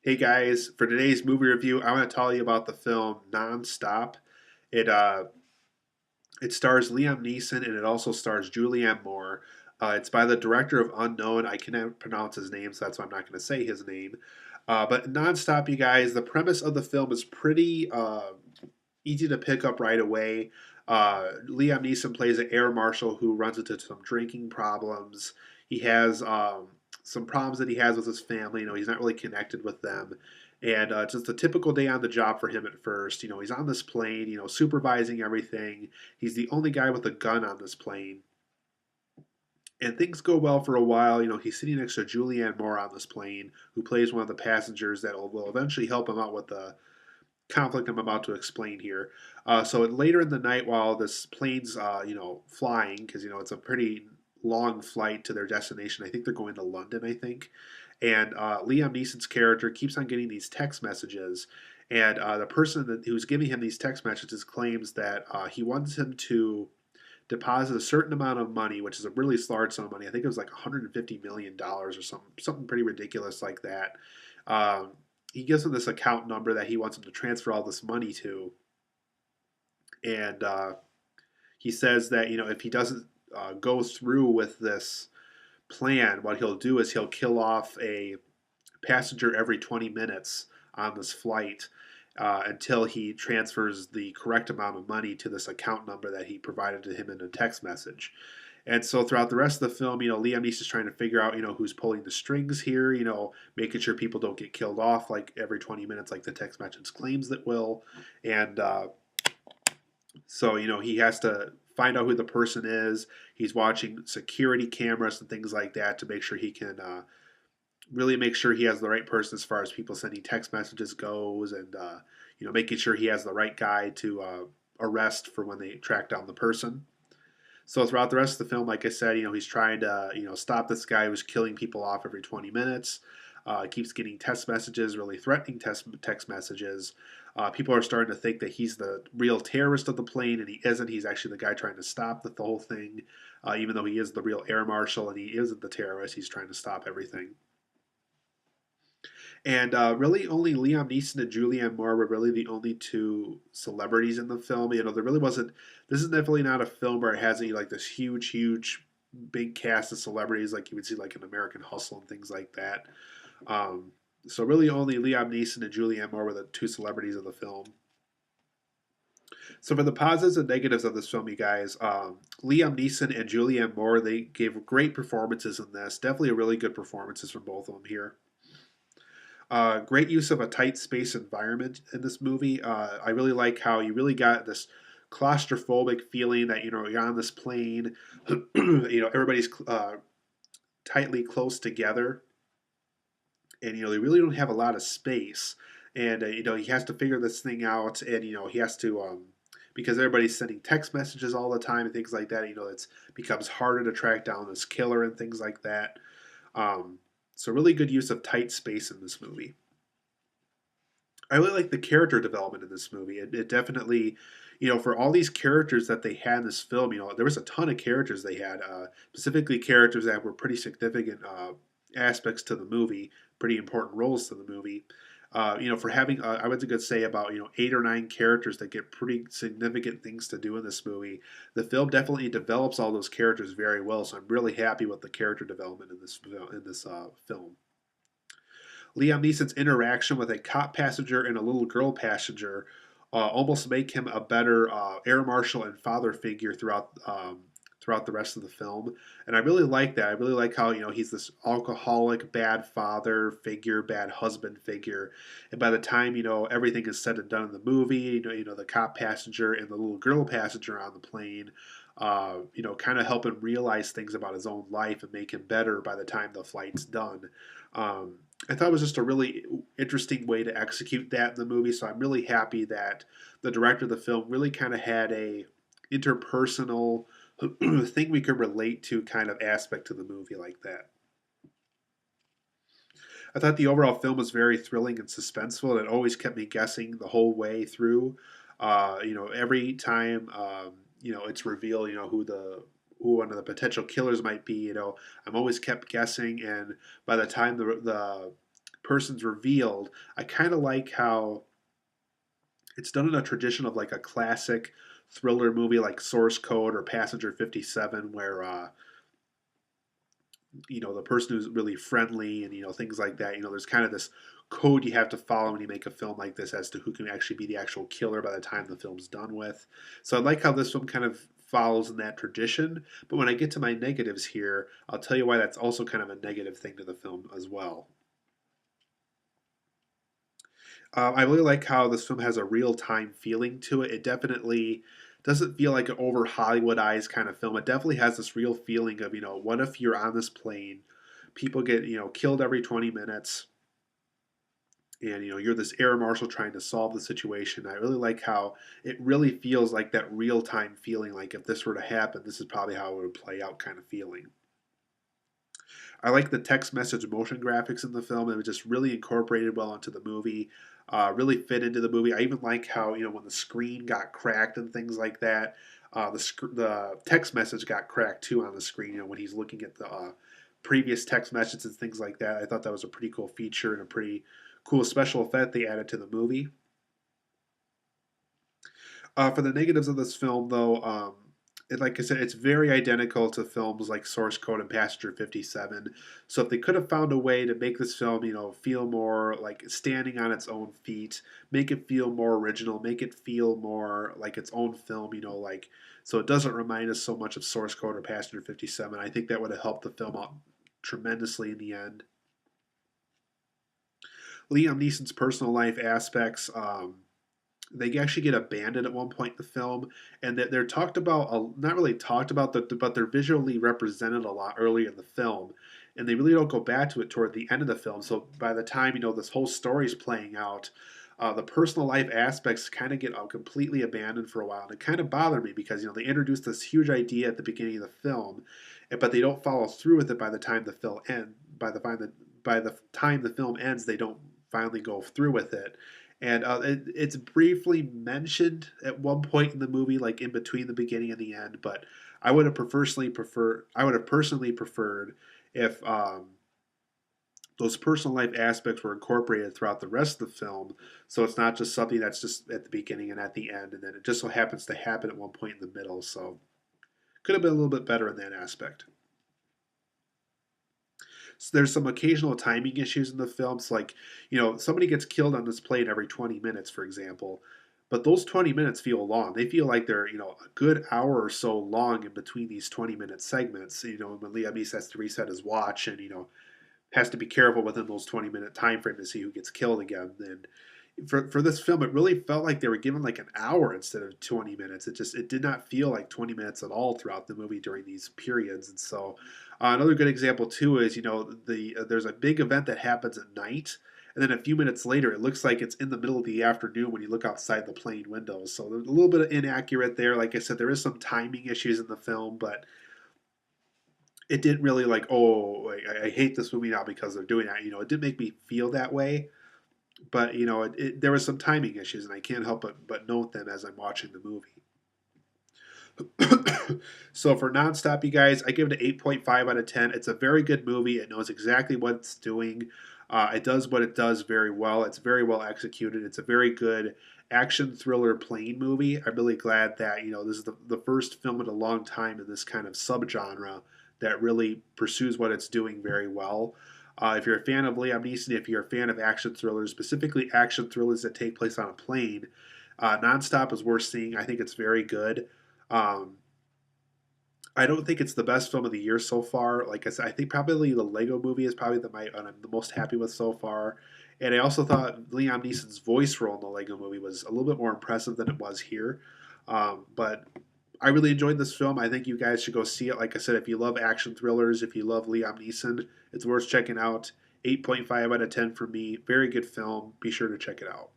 Hey guys, for today's movie review, I want to tell you about the film Non-Stop. It uh, it stars Liam Neeson and it also stars Julianne Moore. It's by the director of Unknown. I cannot pronounce his name, so that's why I'm not going to say his name. But Non-Stop, you guys, the premise of the film is pretty easy to pick up right away. Liam Neeson plays an air marshal who runs into some drinking problems. He has some problems that he has with his family. He's not really connected with them. And just a typical day on the job for him at first. He's on this plane, supervising everything. He's the only guy with a gun on this plane. And things go well for a while. He's sitting next to Julianne Moore on this plane, who plays one of the passengers that will eventually help him out with the conflict I'm about to explain here. So later in the night, while this plane's flying, because it's a pretty long flight to their destination. I think they're going to London. I think, and Liam Neeson's character keeps on getting these text messages, and the person who's giving him these text messages claims that he wants him to deposit a certain amount of money, which is a really large sum of money. I think it was like $150 million or something pretty ridiculous like that. Um, he gives him this account number that he wants him to transfer all this money to, and he says that if he doesn't go through with this plan, what he'll do is he'll kill off a passenger every 20 minutes on this flight until he transfers the correct amount of money to this account number that he provided to him in a text message. And so throughout the rest of the film, Liam Neeson's trying to figure out, who's pulling the strings here, making sure people don't get killed off like every 20 minutes, like the text message claims that will. And so, he has to find out who the person is. He's watching security cameras and things like that to make sure he can really make sure he has the right person as far as people sending text messages goes, and making sure he has the right guy to arrest for when they track down the person. So throughout the rest of the film, like I said, he's trying to stop this guy who's killing people off every 20 minutes. Keeps getting text messages, really threatening text messages. People are starting to think that he's the real terrorist of the plane, and he isn't. He's actually the guy trying to stop the whole thing, even though he is the real air marshal and he isn't the terrorist. He's trying to stop everything. And really, only Liam Neeson and Julianne Moore were really the only two celebrities in the film. There really wasn't. This is definitely not a film where it has like this huge, big cast of celebrities like you would see like in American Hustle and things like that. Um, so really, only Liam Neeson and Julianne Moore were the two celebrities of the film. So for the positives and negatives of this film, you guys, Liam Neeson and Julianne Moore, they gave great performances in this. Definitely a really good performances from both of them here. Great use of a tight space environment in this movie. I really like how you really got this claustrophobic feeling that you're on this plane. Everybody's tightly close together, and they really don't have a lot of space. And he has to figure this thing out, and he has to because everybody's sending text messages all the time and things like that. It becomes harder to track down this killer and things like that. Um, so really good use of tight space in this movie. I really like the character development in this movie. It definitely, for all these characters that they had in this film, there was a ton of characters they had, specifically characters that were pretty significant aspects to the movie, pretty important roles to the movie. For having, I would good say about 8 or 9 characters that get pretty significant things to do in this movie. The film definitely develops all those characters very well, so I'm really happy with the character development in this film. Liam Neeson's interaction with a cop passenger and a little girl passenger almost make him a better air marshal and father figure throughout the rest of the film. And I really like that. I really like how he's this alcoholic, bad father figure, bad husband figure, and by the time everything is said and done in the movie, the cop passenger and the little girl passenger on the plane. Kind of help him realize things about his own life and make him better by the time the flight's done. I thought it was just a really interesting way to execute that in the movie. So I'm really happy that the director of the film really kind of had a interpersonal thing we could relate to kind of aspect to the movie like that. I thought the overall film was very thrilling and suspenseful, and it always kept me guessing the whole way through. Every time it's revealed, who one of the potential killers might be. I'm always kept guessing, and by the time the person's revealed, I kind of like how it's done in a tradition of like a classic thriller movie like Source Code or Passenger 57, where the person who's really friendly and things like that. There's kind of this code you have to follow when you make a film like this as to who can actually be the actual killer by the time the film's done with. So I like how this film kind of follows in that tradition. But when I get to my negatives here, I'll tell you why that's also kind of a negative thing to the film as well. I really like how this film has a real time feeling to it. It definitely doesn't feel like an over Hollywoodized kind of film. It definitely has this real feeling of, what if you're on this plane, people get, killed every 20 minutes, and, you're this air marshal trying to solve the situation. I really like how it really feels like that real time feeling, like if this were to happen, this is probably how it would play out kind of feeling. I like the text message motion graphics in the film. It was just really incorporated well into the movie, really fit into the movie. I even like how, when the screen got cracked and things like that, the text message got cracked too on the screen, when he's looking at the previous text messages and things like that. I thought that was a pretty cool feature and a pretty cool special effect they added to the movie. For the negatives of this film, though, like I said, it's very identical to films like Source Code and Passenger 57. So if they could have found a way to make this film, feel more like standing on its own feet, make it feel more original, make it feel more like its own film, like so it doesn't remind us so much of Source Code or Passenger 57. I think that would have helped the film out tremendously in the end. Liam Neeson's personal life aspects. They actually get abandoned at one point in the film, and they're talked about, not really talked about, but they're visually represented a lot earlier in the film, and they really don't go back to it toward the end of the film. So by the time this whole story is playing out, the personal life aspects kind of get completely abandoned for a while, and it kind of bothered me because they introduced this huge idea at the beginning of the film, but they don't follow through with it by the time the film end. By the time the film ends, they don't finally go through with it, and it's briefly mentioned at one point in the movie, like in between the beginning and the end. But I would have personally preferred if those personal life aspects were incorporated throughout the rest of the film, so it's not just something that's just at the beginning and at the end, and then it just so happens to happen at one point in the middle. So could have been a little bit better in that aspect. So there's some occasional timing issues in the film. It's like, somebody gets killed on this plane every 20 minutes, for example. But those 20 minutes feel long. They feel like they're, a good hour or so long in between these 20-minute segments. When Liam Neeson has to reset his watch and, has to be careful within those 20-minute time frame to see who gets killed again. And for this film, it really felt like they were given like an hour instead of 20 minutes. It did not feel like 20 minutes at all throughout the movie during these periods. And so another good example too is there's a big event that happens at night, and then a few minutes later it looks like it's in the middle of the afternoon when you look outside the plane windows. So there's a little bit of inaccurate there. Like I said, there is some timing issues in the film, but it didn't really like, oh, I hate this movie now because they're doing that. It didn't make me feel that way, but there was some timing issues, and I can't help but note them as I'm watching the movie. So for Nonstop, you guys, I give it an 8.5 out of 10. It's a very good movie. It knows exactly what it's doing. It does what it does very well. It's very well executed. It's a very good action thriller plane movie. I'm really glad that this is the first film in a long time in this kind of subgenre that really pursues what it's doing very well. If you're a fan of Liam Neeson, if you're a fan of action thrillers, specifically action thrillers that take place on a plane, Nonstop is worth seeing. I think it's very good. Um, I don't think it's the best film of the year so far. Like I said, I think probably the Lego Movie is probably I'm the most happy with so far. And I also thought Liam Neeson's voice role in the Lego Movie was a little bit more impressive than it was here. But I really enjoyed this film. I think you guys should go see it. Like I said, if you love action thrillers, if you love Liam Neeson, it's worth checking out. 8.5 out of 10 for me. Very good film. Be sure to check it out.